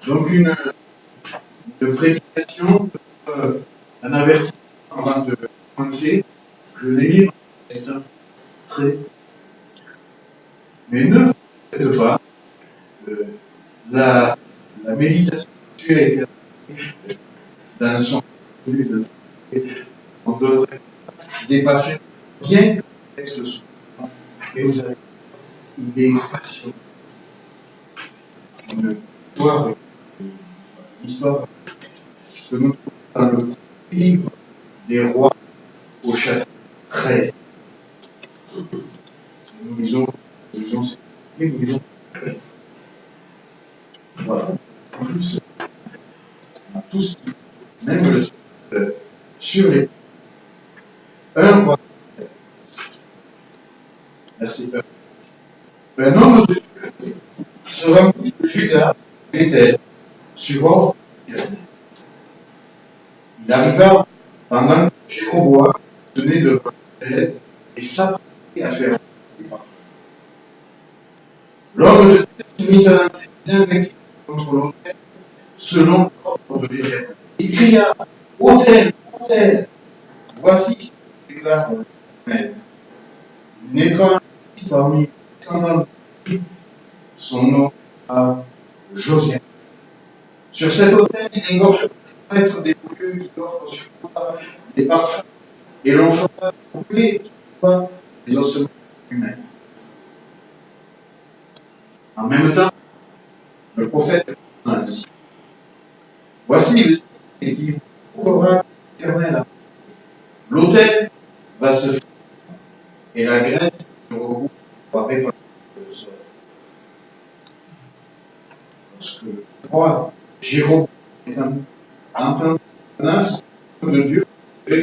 Donc une prédication, un avertissement avant de commencer. Je vais lire un texte très. Mais ne vous faites pas. La méditation a été dans son on devrait dépasser bien que le texte soit. Et vous allez il est passionnant. Une histoire que nous trouvons dans le premier livre des rois au chapitre 13. Nous lisons ce livre, nous lisons. Voilà. En plus, on a tous, même sur les. Un roi. C'est un homme de Dieu se remplit de Judas, Bethel, suivant l'Éternel. Il arriva pendant que Jéroboam tenait de Bethel et s'apprêtait à faire des parfums. L'homme de Dieu se mit à lancer des invectives contre l'autel selon l'ordre de l'Éternel. Il cria autel, autel, voici ce que déclare l'Éternel. Il naîtra un fils parmi les descendants de Dieu, son nom à Josiah. Sur cet autel, il égorge les prêtres des lieux qui offrent sur toi des parfums et l'on fera couler sur toi des ossements humains. En même temps, le prophète a ainsi. Voici le signe qui vous prouvera l'Éternel. L'autel va se faire et la graisse du repos va répandre le sol. Lorsque le roi Jéroboam a entendu la menace de Dieu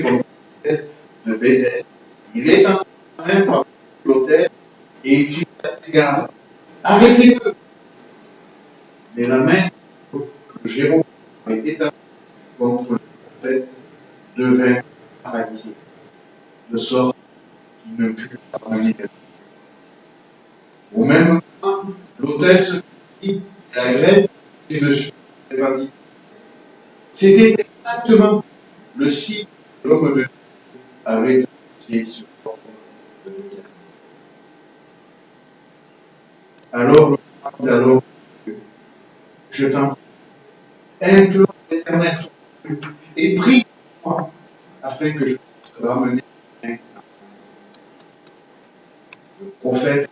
comme l'autel de Bethel, il est en train par l'autel et il dit à ses gardes, arrêtez-le. Mais la main que Jéroboam avait établie contre le prophète devint paralysée, de sorte qu'il ne put pas mener. Au même moment, l'autel se fit et la graisse était dessus. C'était exactement le signe que l'homme de Dieu avait décidé sur le de l'Éternel. Alors le roi dit alors je t'en implore l'Éternel et prie pour moi afin que je puisse ramener le prophète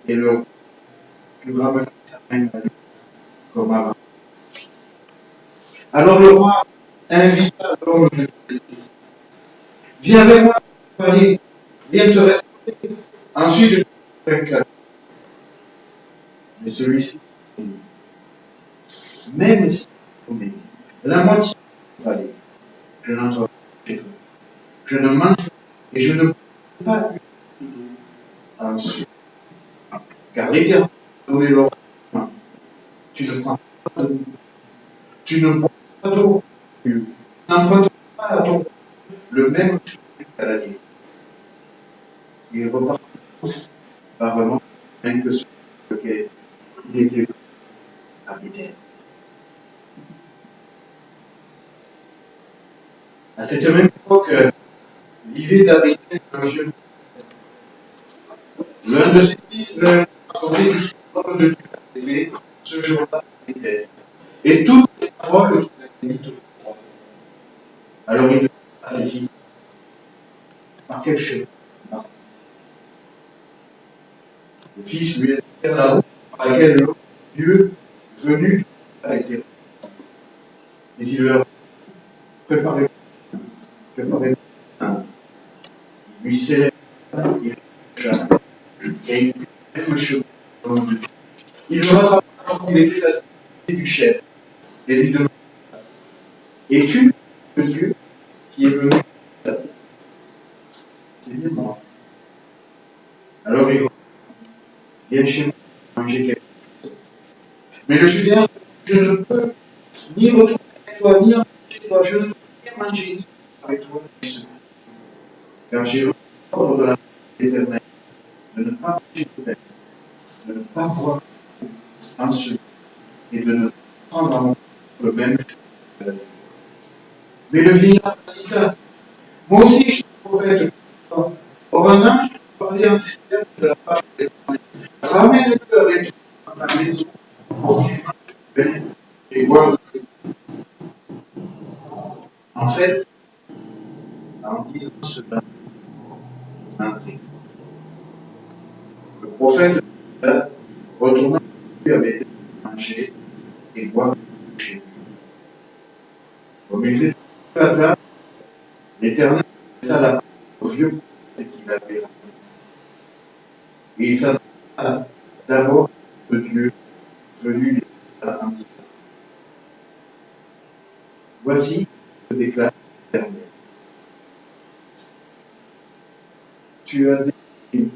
et le lui ramener sa main à lui comme avant. Alors le roi invita l'homme de Dieu. Viens avec moi, allez, viens te respecter. Ensuite, je ferai un cadeau. Mais celui-ci, même si la moitié fallait, je n'entrerai pas chez toi. Je ne mange et je ne bois pas une d'eau ensuite. Car l'Éternel a donné l'ordre. Tu ne prends pas de l'eau. Tu ne bois pas d'eau. Tu n'empruntes pas à ton le même chemin qu'à la vie. Il repart par vraiment même que ce lequel il était venu habiter. À cette même époque, vivait d'habiter un jeune. L'un de ses fils l'a raconté l'homme de Dieu avait fait ce jour-là était. Et toutes les paroles qu'il avait dites au roi. Alors il dit à ses fils, par quel chemin? Ses fils lui indiquèrent la route par laquelle l'homme de Dieu venu a été. Mais il leur préparez un. Il lui serrait il marcha. Et il prit le même chemin de l'homme de Dieu. Il le rattrapa quand il était à la cité du chef et lui demanda, es-tu le Dieu qui est venu à la vie? C'est bien moi. Alors il dit, viens chez moi manger quelque chose. Mais le Judéen, je ne peux ni retourner avec toi, ni entrer chez toi, je ne peux rien manger ni avec toi. Car j'ai reçu l'ordre de la l'Éternel de ne pas manger de pain, de ne pas boire ensuite et de ne pas prendre à mon le même chemin. Mais le vieillard insista. Moi aussi, je suis prophète. Or un ange parlait en ces termes de la part de l'Éternel. Ramène-le avec toi dans ta maison, pour qu'il mange pain et boive. En fait, en disant cela, le prophète retourna lui avait été manger et boire chez lui. Comme ils étaient à la table, l'Éternel laissa la parole au vieux prophète qu'il avait. Et il s'adressa d'abord de Dieu venu lui en disant, voici, je déclare l'Éternel. Tu as déclaré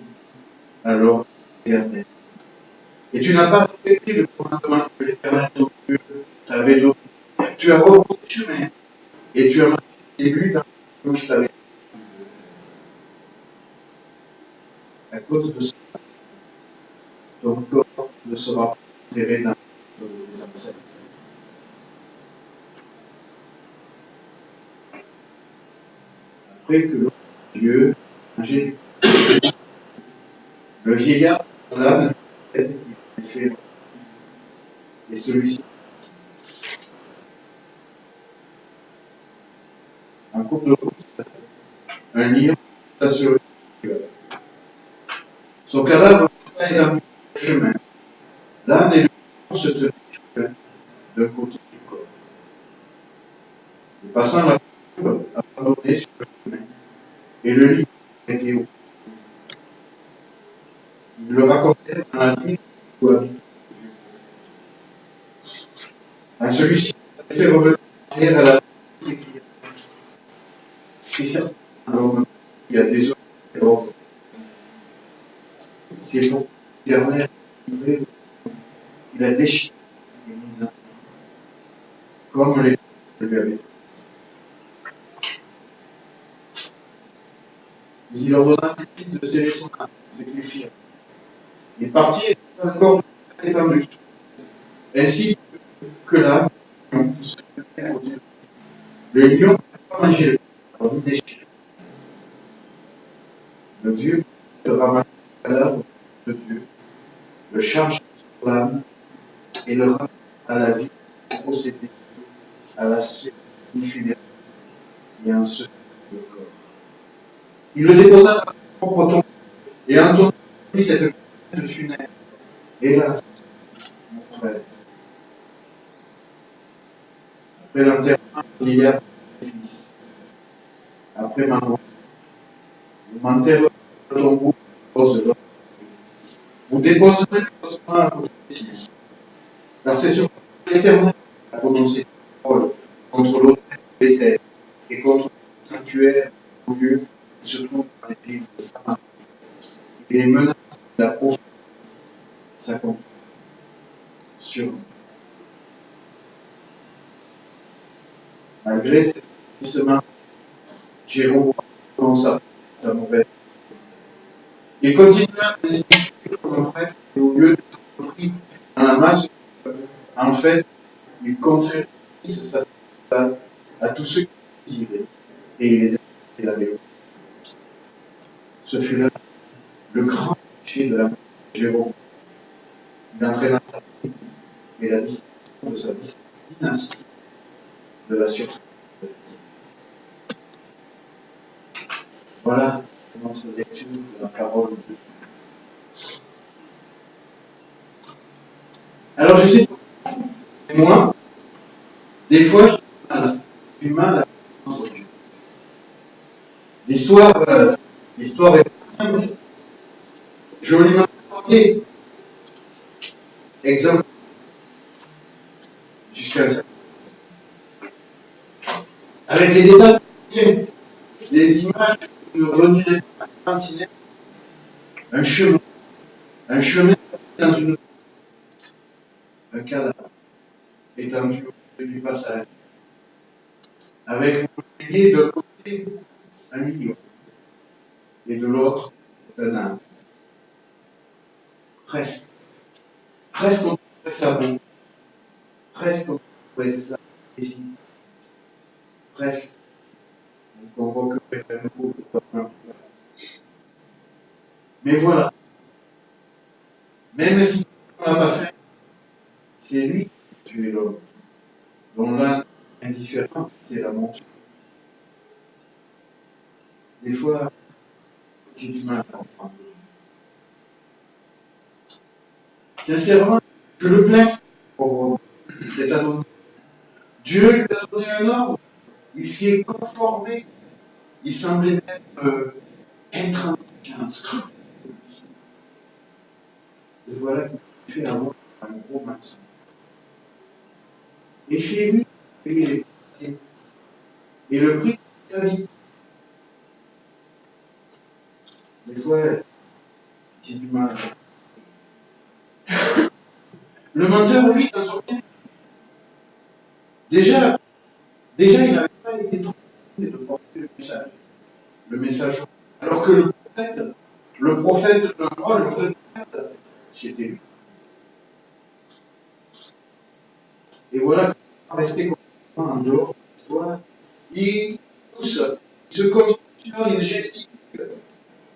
alors l'Éternel. Et tu n'as pas respecté le commandement que l'Éternel ton Dieu t'avait donné. Tu as repris le chemin et tu as marché début dans le je t'avais. À cause de ça, ton corps ne sera pas enterré dans les ancêtres. Après que l'autre Dieu mangé le vieillard là, il a fait et celui-ci en cours de route, un lion sur le cœur. Son cadavre est dans le chemin. L'âne et le lion se tenaient d'un côté du corps. Et passant la courbe, abandonné sur le chemin, et le lion était au. Il le racontait dans la ville où habite. À celui-ci, il a fait revenir à la vie. C'est certain, l'homme, il y a des autres qui ordres. C'est donc l'Éternel qu'il a déchiré les mises en comme les lui avaient dit. Mais il ordonna à ses fils de serrer son âme, ce qu'ils firent. Il partit et encore étendu. Ainsi que l'âme qui se tenait au Dieu. Le lion n'a pas mangé le corps, ni déchiré. Le vieux ramassa le cadavre de Dieu, le charge sur l'âme et le ramena à la vie pour procéder à la cérémonie funèbre et en ce le corps. Il le déposa dans son propre tombeau et entendit cette plainte funèbre. Hélas, mon frère, après l'enterrement de vieillard et fils, après ma mort, vous m'enterrerez dans le tombeau de l'homme. Vous déposerez l'ossement à côté d'ici. Car c'est sur l'Éternel qui a prononcé cette parole contre l'autel de Béthel et contre le sanctuaire au lieu qui se trouve dans les villes de Samarie. Et les menaces de la pauvreté s'accomplissent sur nous. Malgré ces agissements, Jéroboam prononça sa mauvaise. Il continua à l'instituer comme un prêtre et au lieu d'être pris dans la masse, en fait, il conférait sa sacerdotat à tous ceux qui désiraient et il les avait. Ce fut là le grand péché de la mort de Jéroboam. Il entraîna sa vie et la destruction de sa dynastie de la surface. Voilà notre lecture de la parole de Dieu. Alors je sais, moi, des fois, j'ai du mal à comprendre Dieu. L'histoire est joliment racontée. Exemple, jusqu'à ça. Avec les détails, les images que nous redirait dans le cinéma, un chemin dans un cadavre étendu au milieu du passage, avec un bélier de l'autre côté, un million, et de l'autre, un âne. Presque on trouverait ça bon. presque on pourrait ça ici, presque. Donc on convoquerait un nouveau peuple. Mais voilà, même si on n'a pas fait, c'est lui qui a tué l'homme, dont l'un indifférent, c'est la monture. Des fois, j'ai du mal à comprendre. Sincèrement, je le plains pour cet anonyme. Dieu lui a donné un ordre, il s'y est conformé, il semblait même intransigeant, scrupuleux. Et voilà qu'il fait avoir un gros mensonge. Et c'est lui qui paye les passés. Et le prix de sa vie. Des fois, j'ai du mal. Le menteur, lui, ça sort bien. Déjà, il n'avait pas été trouvé de porter le message. Le message. Alors que le prophète de la croix, le vrai prophète, c'était lui. Et voilà, rester complètement en dehors de l'histoire, il pousse, il se constitue, il gesticule,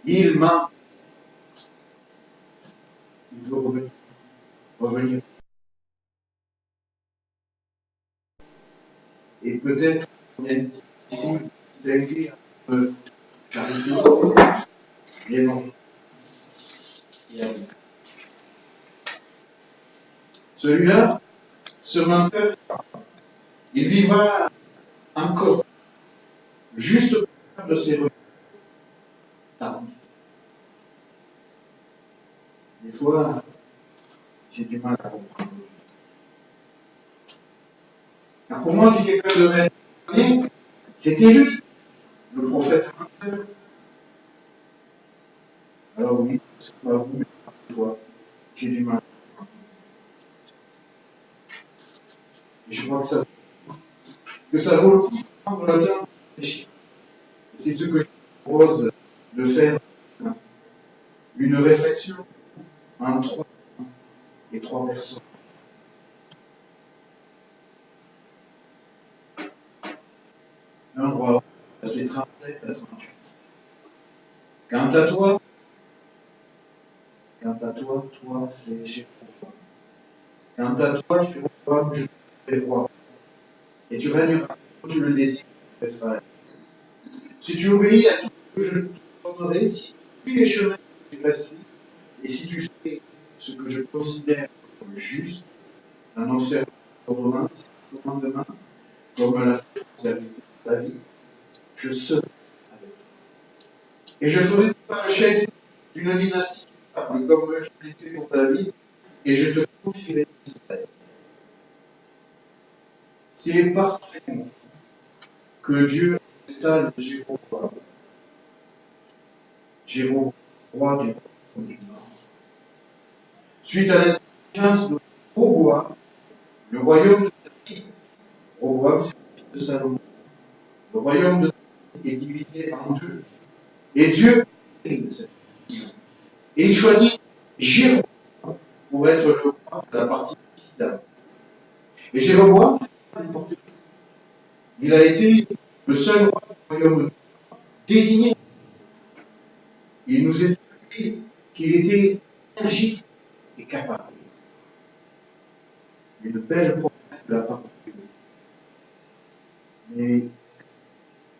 il ment, il veut revenir. Et peut-être, ici, distinguer un peu charité, mais non. Celui-là, ce menteur, il vivra encore juste de ses retards. Des fois, j'ai du mal à comprendre. Car pour moi, si quelqu'un devait être, c'était lui, le prophète menteur. Alors oui, c'est pas vous, mais parfois, j'ai du mal. Et je crois que ça vaut le coup de prendre le temps de réfléchir. C'est ce que je propose de faire, une réflexion en trois personnes. Un roi, c'est 37 à 38. Quant à toi, toi, c'est Jéhovah. Quant à toi, Jéhovah, je te roi. Et tu régneras comme tu le désires, Israël. Si tu obéis à tout ce que je te donnerai, si tu suis les chemins du reste, et si tu fais ce que je considère comme juste, en observant l'ordonnance, le commandement, comme la servitude de ta vie, je serai avec toi. Et je ferai de toi le chef d'une dynastie, comme je l'ai fait pour David, et je te confierai Israël. C'est parfait que Dieu installe Jéhovah, roi du Nord. Suite à l'intelligence de Roboam, le royaume de David, Roboam, c'est le fils de Salomon, le royaume de David est divisé en deux. Et Dieu de cette division. Et il choisit Jéroboam pour être le roi de la partie occidentale. Et Jéroboam, c'est pas n'importe qui. Il a été le seul roi du royaume désigné. Il nous est dit qu'il était énergique et capable. Une belle promesse de la part de Dieu. Mais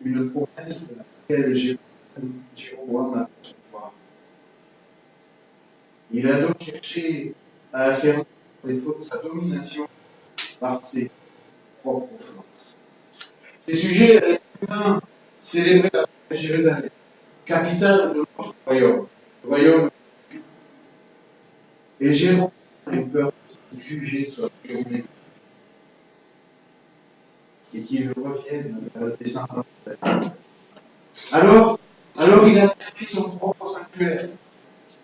une promesse de laquelle Jéroboam n'a pas su voir. Il a donc cherché à faire sa domination par ses propres forces. Ces sujets allaient célébrer la fête de Jérusalem, capitale de notre royaume, le royaume. Et Jéroboam a eu peur que ce sujet soit tourné et qu'il revienne à la descendance de la terre. Alors il a créé son propre sanctuaire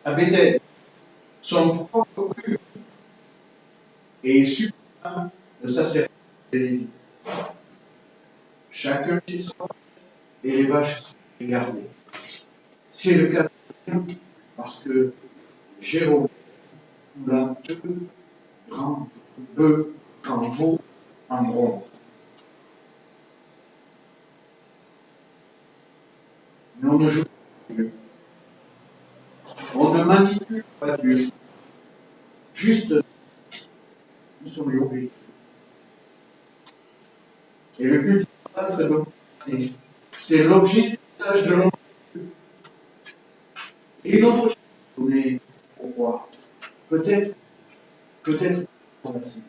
à Bethel, son propre culte, et il supprima le sacerdoce des Lévites. Chacun chez soi, et les vaches sont gardées. C'est le cas de Dieu, parce que Jéroboam a deux grands quand vaut un bronze. Mais on ne joue pas Dieu. On ne manipule pas Dieu. Juste, nous sommes l'objet. Et le culte c'est donc c'est l'objet du message de l'homme. Et notre chose donnée au roi, peut-être pour la signe.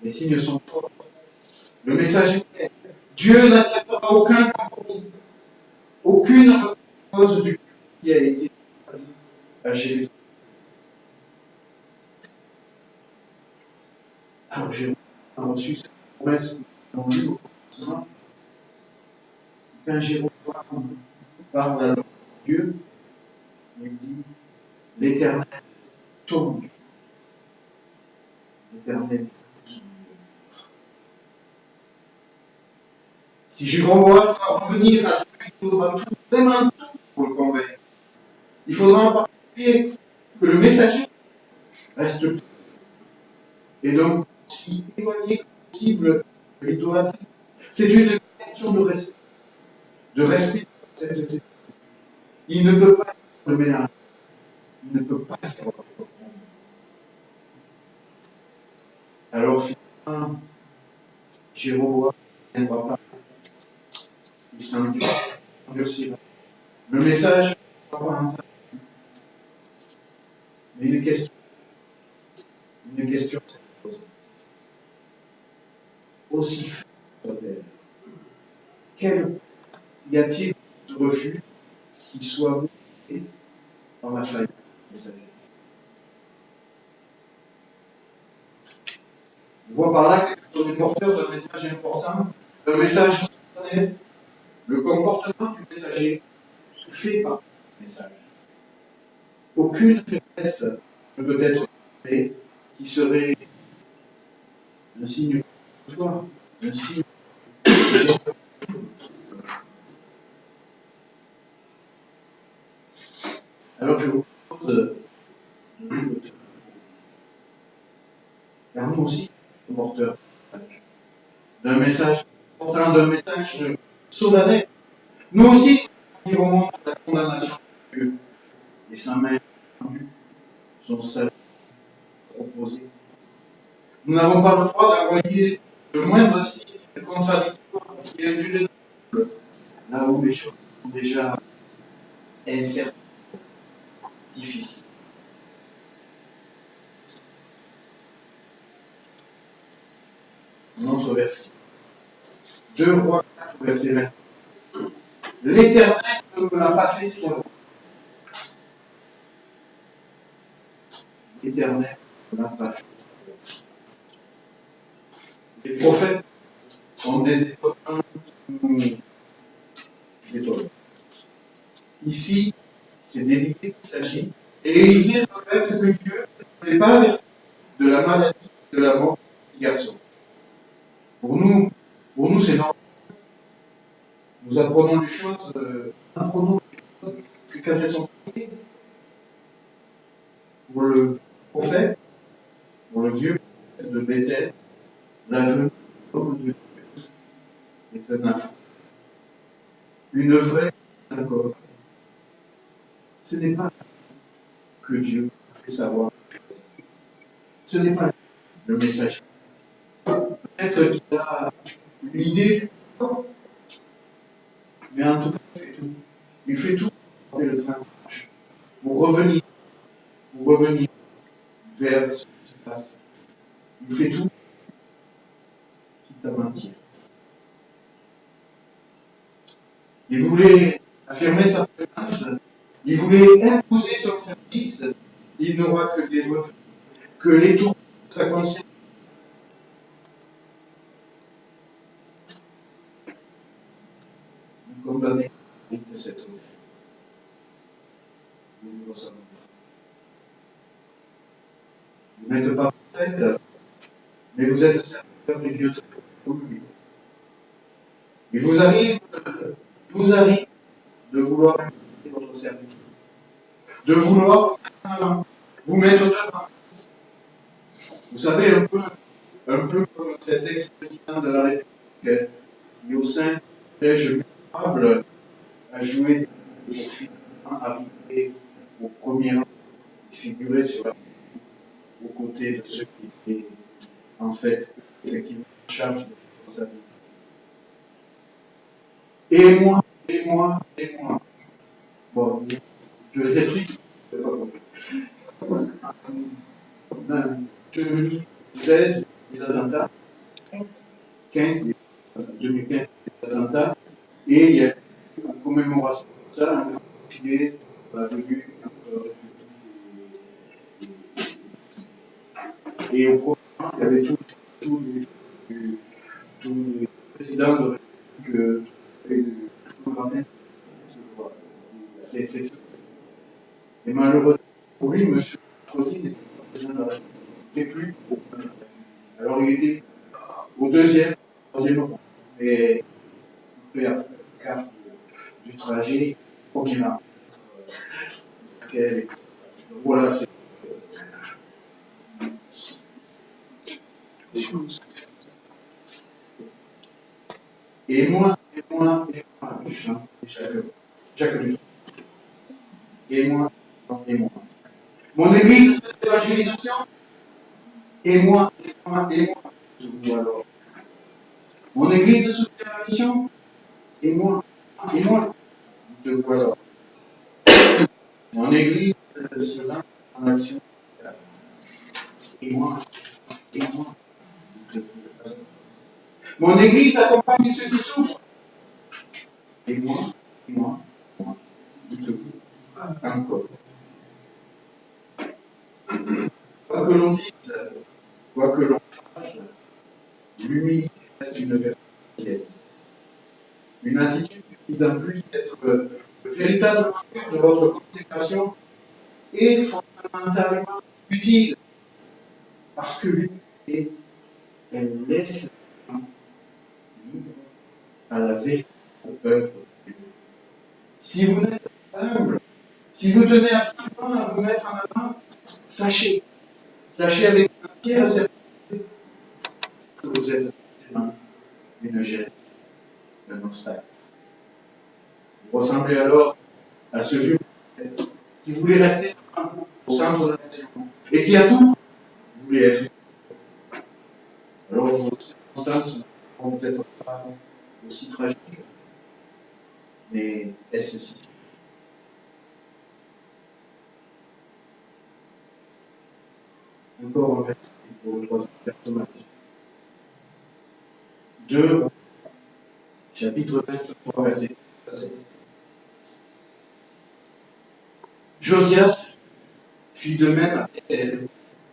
Les signes sont forts. Le message est clair. Dieu n'acceptera aucun compromis, aucune cause du culte qui a été établi à Jérusalem. Alors j'ai reçu cette promesse dans le livre au commencement. Quand Jéroboam parle à Dieu, il dit l'Éternel tombe. L'Éternel tombe. Si Jéroboam doit revenir à Dieu, il faudra tout, vraiment tout pour le convaincre. Il faudra en particulier que le messager reste pur. Et donc, aussi éloigné que possible de l'idolâtrie. C'est une question de respect. De respect de cette sainteté. Il ne peut pas être le ménage. Il ne peut pas faire le monde. Alors finalement, Jéroboam ne viendra pas. Il s'endurcira. Le message ne va pas entendre. Mais une question s'est posée. Aussi faible soit-elle. Quel y a-t-il de refus qui soit bloqué dans la faille du messager? On voit par là que on est porteur d'un message important, d'un message personnel. Le comportement du messager fait par le message. Aucune faiblesse ne peut être trouvée qui serait un signe de toi, un signe de toi. Alors je vous propose de car nous aussi, nous sommes porteurs d'un message important, d'un message solennel. Nous aussi, nous vivons au monde de la condamnation de Dieu. Et sa main tendue, son salut proposé. Nous n'avons pas le droit d'envoyer le moindre signe contradictoire qui est vu là où les choses sont déjà incertaines, difficiles. Notre verset. 2 Rois 4, verset 20. L'Éternel ne me l'a pas fait savoir. L'Éternel ne me l'a pas fait savoir. Les prophètes sont des étonnants qui nous étonnent. Ici, c'est d'Élisée qu'il s'agit. Et Élisée relève que Dieu ne voulait pas avertir de la maladie, de la mort du garçon. Pour nous c'est normal. Nous apprenons les choses, puis quand elles sont priées. Pour le prophète, pour le vieux prophète de Bethel, la venue de Dieu est un info. Une vraie accord. Ce n'est pas que Dieu a fait savoir. Ce n'est pas le message. Peut-être qu'il a une idée, mais en tout cas, il fait tout. Il fait tout pour le train pour revenir vers ce qui se passe. Il fait tout quitte à mentir. Il voulait affirmer sa présence, il voulait imposer son service, il n'aura que des mots, que les tours de sa conscience. Vous condamnez de cette eau. Vous n'êtes pas prophète, mais vous êtes serviteur du Dieu très haut. Il vous arrive de vouloir imiter votre service, de vouloir vous mettre devant. Vous savez, un peu comme cet ex-président de la République qui, au sein du collège mémorable, a joué pour finalement arriver au premier rang, qui figurait sur la, aux côtés de ceux qui étaient en fait effectivement en charge de sa vie. Et moi, et moi, et moi. Bon, je les explique. En 2016, les attentats, 2015, les attentats, et il y a eu en commémoration de ça un défilé à la venue et au programme, il y avait tous les présidents de République tout le matin. Et malheureusement, pour lui, M. Sarkozy n'était pas président de la République. Il n'était plus au premier rang. Alors il était au deuxième, troisième rang. Et il a fait la carte du trajet au premier rang. Voilà, c'est. Et moi, je chante Jacques Dutronc. Et moi, et moi. Mon église fait l'évangélisation. Et moi, je vous alors. Mon église soutient la mission. Et moi, je vous alors. Mon église se lance en action. Et moi, je vous alors. Mon église accompagne ceux qui souffrent. Et moi, je vous encore. Quoi que l'on dise, quoi que l'on fasse, l'humilité reste une vertu. Une attitude qui en plus d'être le véritable marqueur de votre consécration est fondamentalement utile parce que l'humilité, elle laisse les gens libres à la véritable œuvre de Dieu. Si vous n'êtes pas humble, si vous tenez absolument à vous mettre en avant, sachez avec entière certitude que vous êtes forcément une gêne, un obstacle. Vous ressemblez alors à ce vieux qui voulait rester au centre de l'action et qui a tout voulait être. Alors vos circonstances ne sont peut-être pas aussi tragiques, mais est-ce si? Encore un verset pour le troisième personnage. 2, chapitre 23, verset 7. Josias fit de même à Bethel,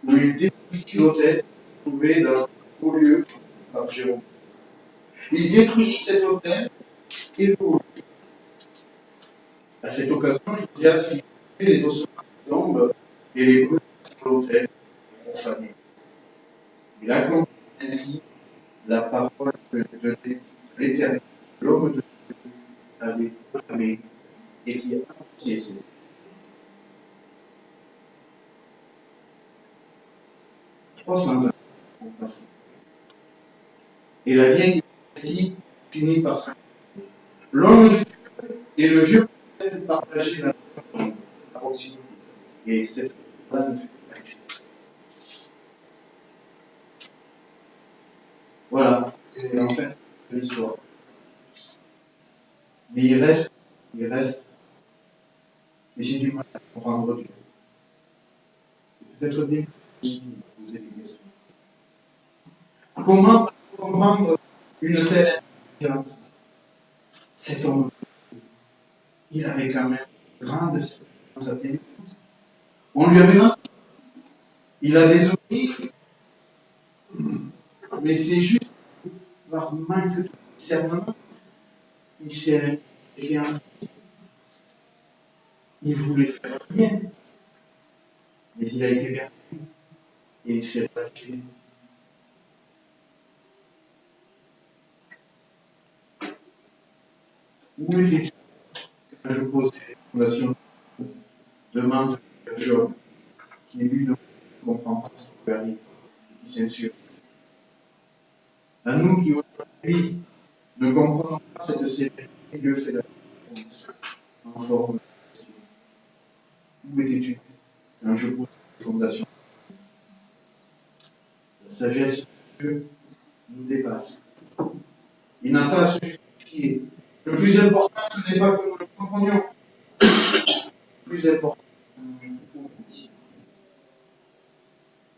où il détruisit l'autel trouvé dans le haut lieu par Jérôme. Il détruisit cet autel et le haut lieu. À cette occasion, Josias fit couler les ossements de tombes et les brûla sur l'autel profané. Il accomplit ainsi la parole de l'Éternel, l'homme de Dieu avait proclamé et qui a annoncé ses 300 ans ont passé. Et la vieille prophétie finit par ça. L'homme de Dieu et le vieux prophète partageaient la proximité. Et cette là ne fait pas chier. Voilà, c'est en fait l'histoire. Mais il reste, et j'ai du mal à comprendre Dieu. Peut-être bien que vous posez des questions. Comment comprendre une telle intelligence? Cet homme, il avait quand même une grande expérience intelligente. On lui avait menti. Il a désobéi. Mais c'est juste par manque de discernement. Il s'est en... Il voulait faire bien. Mais il a été perdu. Et il s'est lâché. Où était-tu quand je pose des fondations? Demande Job, qui lui ne comprend pas ce qui peut arriver. qui censure. À nous qui aujourd'hui ne comprenons pas cette sévérité, Dieu fait la réponse en forme de question. Où étais-tu quand je pose les fondations? La sagesse de Dieu nous dépasse. Il n'a pas à se justifier. Le plus important, ce n'est pas que nous le comprenions. Le plus important, c'est que nous le comprenions.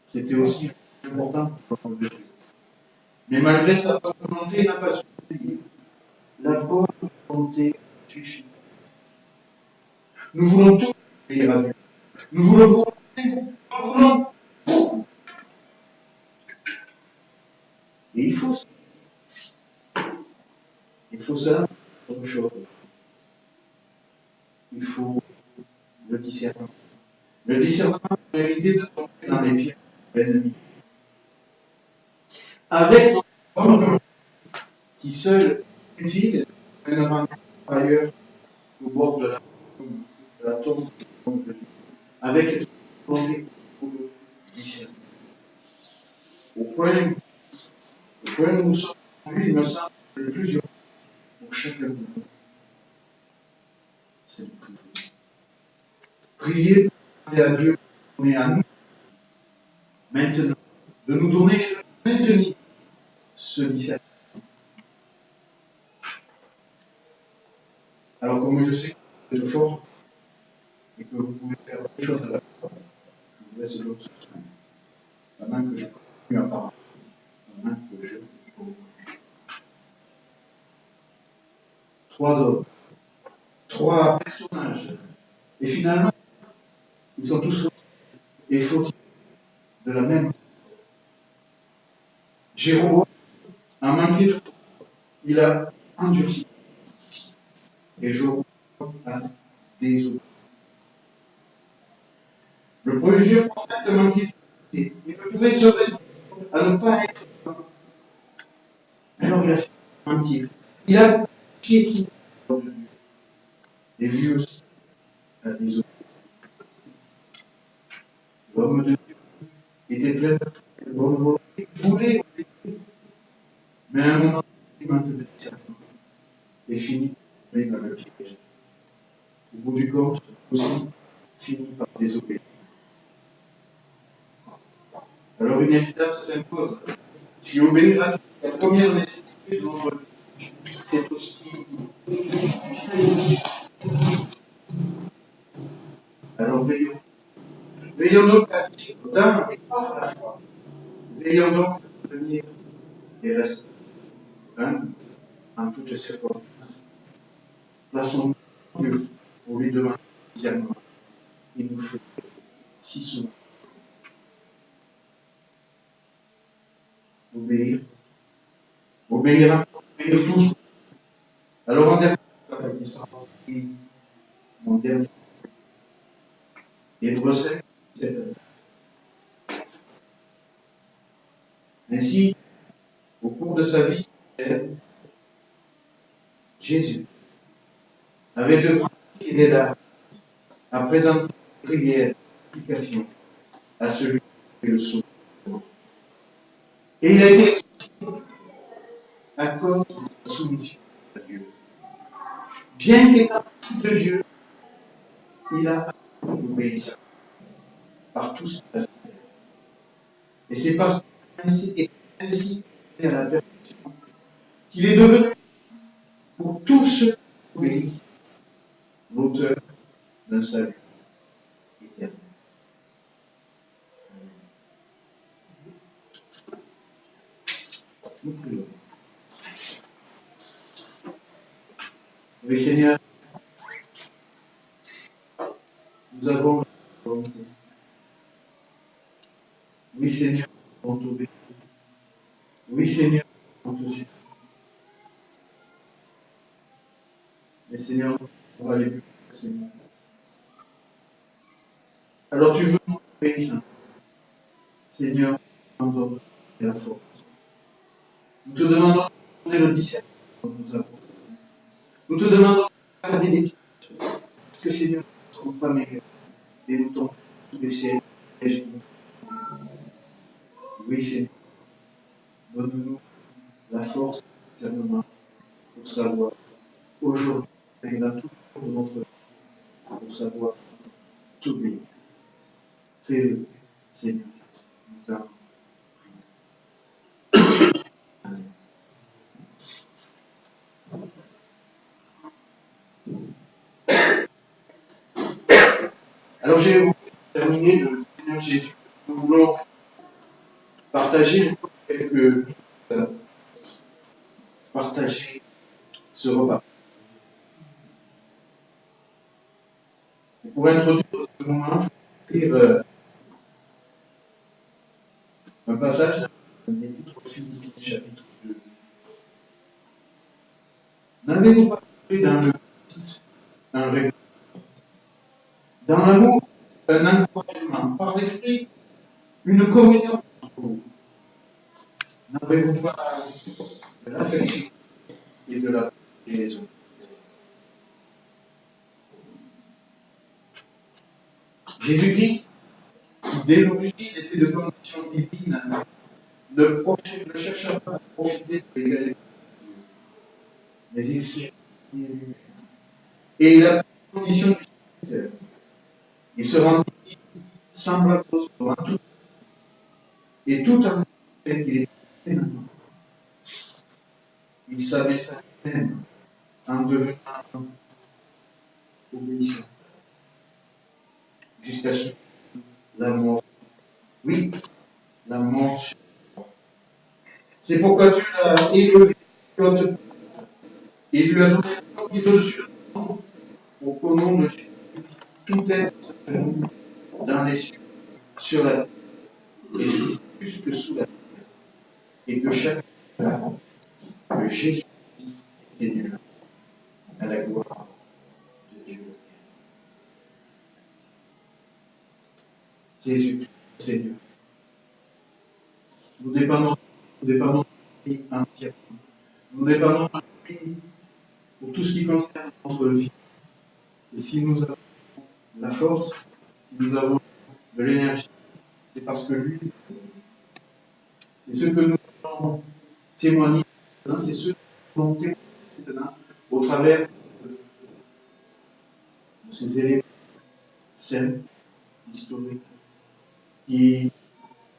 C'était aussi important pour le Jésus. Mais malgré sa bonne volonté, il n'a pas suffi. La bonne volonté suffit. Nous voulons tout obéir à Dieu. Nous voulons volonté, nous voulons. Et il faut ça pour autre chose. Il faut le discernement. Le discernement pour éviter de tomber dans les pieds de l'ennemi. Avec notre bonne volonté, qui seul est utile, mais ne rend pas ailleurs au bord de la tombe. Avec cette volonté pour le discernement. Au point où nous sommes aujourd'hui, il me semble le plus urgent pour chacun de nous, c'est de prier. Prier pour demander à Dieu de donner à nous, maintenant, de nous donner et de maintenir ce discernement. Alors, comme je sais que vous êtes fort et que vous pouvez faire beaucoup de choses à la fois, je vous laisse l'autre pendant que je continue à parler. Pendant que je trois hommes, trois personnages, et finalement, ils sont tous et fautifs de la même. Jéroboam a manqué de foi, il a endurci, et Joram a désobéi. Le premier vieux prophète a manqué de foi, il ne pouvait se résoudre à ne pas être. Alors il a fait mentir. Il a piétiné l'ordre de Dieu. Et lui aussi a désobéi. L'homme de Dieu était plein de bonne volonté, il voulait obéir, mais à un moment, il manque de discernement et finit par tomber dans le piège. Au bout du compte, aussi finit par désobéir. Alors une évidence s'impose. Si obéir à Dieu est la première nécessité de notre vie, c'est aussi. Alors veillons. Veillons donc à vivre dans et par la foi. Veillons donc à tenir et rester humble en toutes circonstances. Plaçons Dieu pour lui demander le discernement qu'il nous fait si souvent. Obéir. Obéir encore, obéir toujours. Alors en dernier, qui sera mon dernier. Hébreux 5, 7. Ainsi, au cours de sa vie, Jésus avait de grandes idées d'art à présenter une prière d'application à celui qui le sauve. Et il a été à cause de sa soumission à Dieu. Bien qu'étant fils de Dieu, il a obéi par tout ce qu'il a fait. Et c'est parce qu'il est ainsi à la perfection qu'il est devenu, pour tous ceux qui obéissent, l'auteur d'un salut éternel. Nous prions. Oui, Seigneur, nous avons la volonté. Oui, Seigneur, on t'obéit. Oui, Seigneur, on te suit. Mais Seigneur, on va aller plus loin, Seigneur. Alors tu veux nous obéir, Seigneur, en donne la force. Nous te demandons de donner le discernement que nous avons. Nous te demandons de garder des pieds. Parce que Seigneur, nous ne sommes pas meilleurs. Et nous tombons sous les ciels. Oui, Seigneur. t'obéir. Fais-le, Seigneur. Nous t'avons prié. Alors j'ai voulu terminer le Seigneur Jésus. Nous voulons partager encore quelques minutes, partager ce repas. Et pour introduire ce moment, je vais lire un passage de l'Épître aux Philippiens, chapitre 2. N'avez-vous pas trouvé dans le Christ un régal, dans l'amour, un encouragement, par l'Esprit, une communion entre vous? N'avez-vous pas de l'affection et de la paix les autres? Jésus-Christ, qui dès l'origine était de condition divine, ne chercha pas à profiter de l'égalité de Dieu, mais il s'est mis lui-même. Et il a pris la condition du serviteur. Il se rendit semblable aux hommes en tout, et tout en fait qu'il était pleinement. Il s'abaissa lui-même en devenant obéissant jusqu'à ce que la mort. Oui, la mort. C'est pourquoi Dieu l'a élevé plus haute place. Et il lui a donné le nom qui est au-dessus de tout nom, pour qu'au nom de Jésus, tout être se genou dans les cieux, sur la terre, et plus que sous la terre, et que chaque fois que Jésus-Christ est Seigneur, à la gloire de Dieu. Jésus, Seigneur. Nous dépendons de lui entièrement. Nous dépendons de lui pour tout ce qui concerne notre vie. Et si nous avons la force, si nous avons de l'énergie, c'est parce que lui, et ce que nous allons témoigner maintenant, c'est ce que nous allons témoigner maintenant au travers de ces éléments sains, historiques, qui,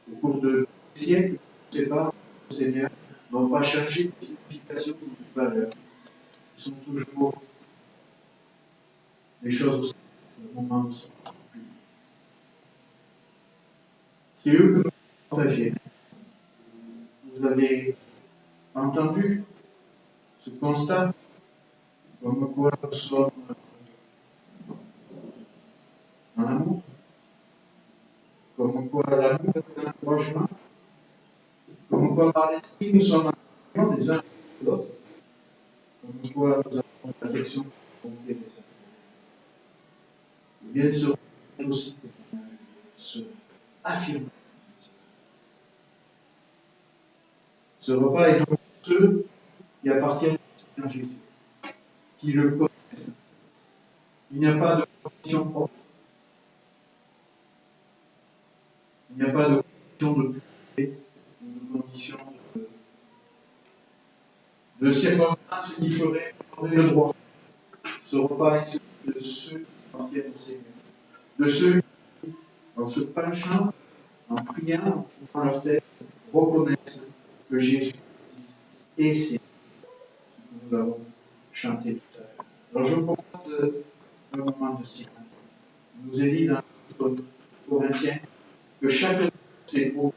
au cours de siècles, je ne sais pas, le Seigneur, n'ont pas changé de signification ou de valeur. Ils sont toujours des choses aussi, au moment où c'est particulier. C'est eux que nous partagez. Vous avez entendu ce constat, comme quoi nous sommes en amour, comme quoi l'amour est un encouragement, comme quoi par l'esprit nous sommes en communion les uns avec les autres, comme quoi nous avons l'affection pour les uns avec les autres. Et bien sûr, aussi se affirmer. Ce repas est donc pour ceux qui appartiennent au Seigneur Jésus, qui le connaissent. Il n'y a pas de condition propre. Il n'y a pas de condition de purité, de condition de circonstances qui feraient accorder le droit. Ce repas est celui de ceux qui appartiennent au Seigneur. De ceux qui, en se penchant, en priant, en ouvrant leur tête, reconnaissent que Jésus est Seigneur. Nous l'avons chanté tout à l'heure. Alors je vous propose un moment de silence. Il nous est dit dans le Corinthiens que chacun de ces pauvres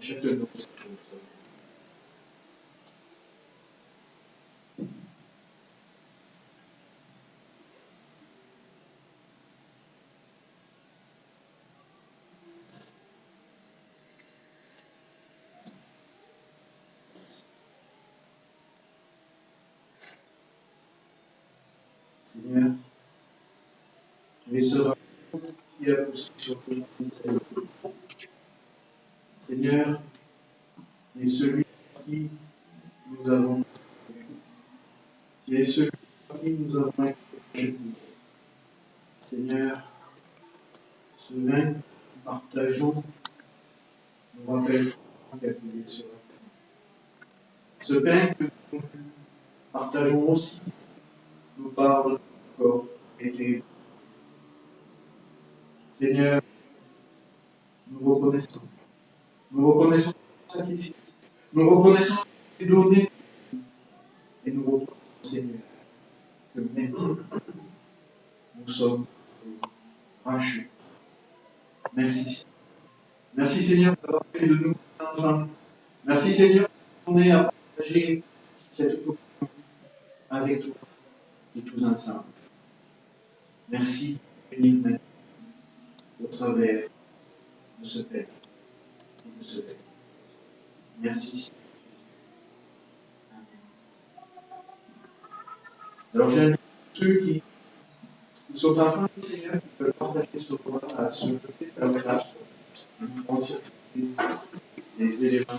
chacun de ces pauvres. Seigneur, tu es ce rameau qui a poussé sur toi. Seigneur, tu es celui par qui nous avons tu es celui par qui nous avons été jetés. Seigneur, ce vin que nous partageons nous rappelle qu'il a payé sur la terre. Ce pain que nous partageons aussi nous parle de notre corps été Seigneur, nous reconnaissons. Nous reconnaissons ton sacrifice. Nous reconnaissons tes données. Et nous reconnaissons, Seigneur, que maintenant, nous sommes rachetés. Merci. Merci, Seigneur, d'avoir fait de nous enfants. Merci, Seigneur, qu'on est à partager cette opportunité avec toi et tous ensemble. Merci, bénis au travers de ce Père et de ce Père. Merci. Amen. Alors, j'invite ceux qui sont en train de Seigneur, qui veulent partager ce repas à se lever de leur place. Nous pourrons circuler les éléments.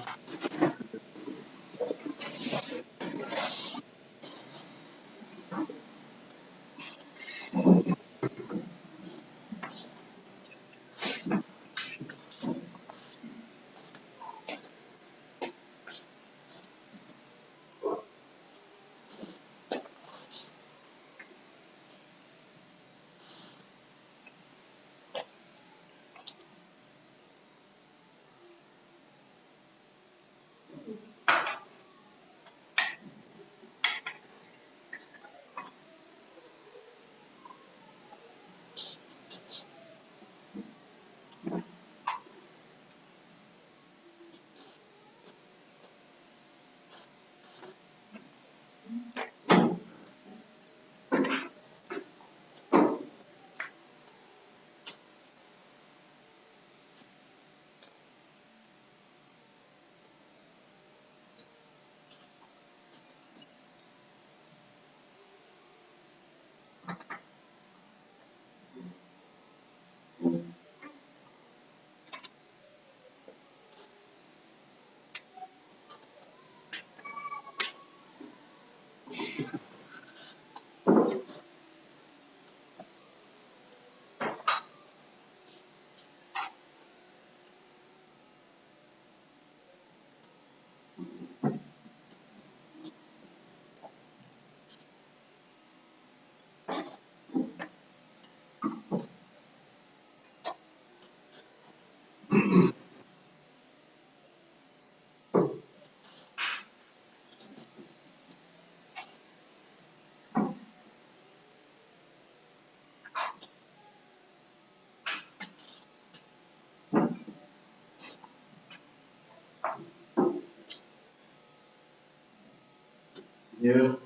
Seigneur,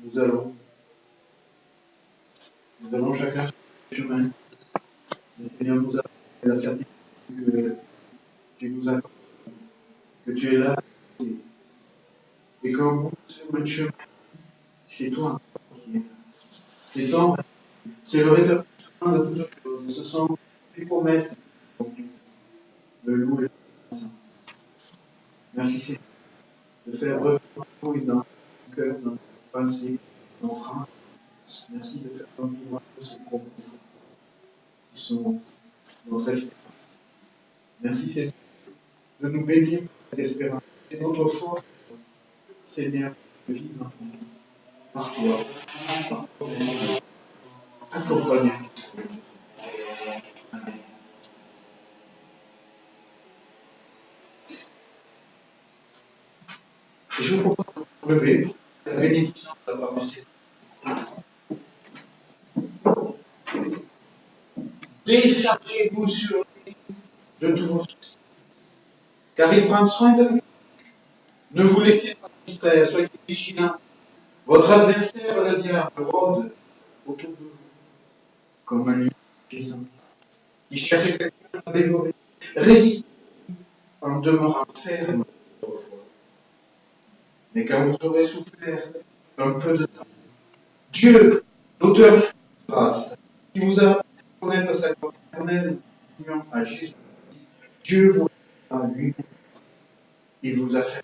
nous allons chacun sur le chemin. Mais Seigneur, nous avons la certitude que tu nous accordes, que tu es là. Et qu'au bout de ce chemin, c'est toi qui es là. C'est toi, c'est le rétablissement de toutes choses. Ce sont les promesses de louer et de ensemble. Merci Seigneur de faire revenir dans nos cœurs, dans nos pensées, dans notre âme. Merci de faire revenir toutes ces promesses qui sont notre espérance. Merci Seigneur de nous bénir cette espérance. Et notre foi, Seigneur, de vivre par toi, par ton esprit, accompagné. Amen. Et je vous propose de vous lever la bénédiction de la part du Seigneur. Déchargez-vous sur lui de tous vos soucis, car il prend soin de vous. Ne vous laissez pas distraire, soyez vigilants. Votre adversaire, le diable, rôde autour de vous comme un lion gisant. Il cherche quelqu'un à dévorer. Résistez en demeurant ferme dans votre foi. Mais quand vous aurez souffert un peu de temps, Dieu, l'auteur de grâce, qui vous a appris à connaître sa gloire éternelle, union à Jésus, Dieu vous a lui, il vous a fait,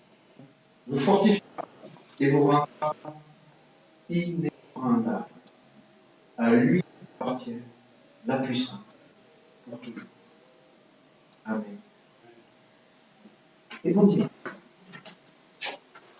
vous fortifiera et vous rendra inébranlable. À lui appartient la puissance pour tout. Amen. Et bon dimanche.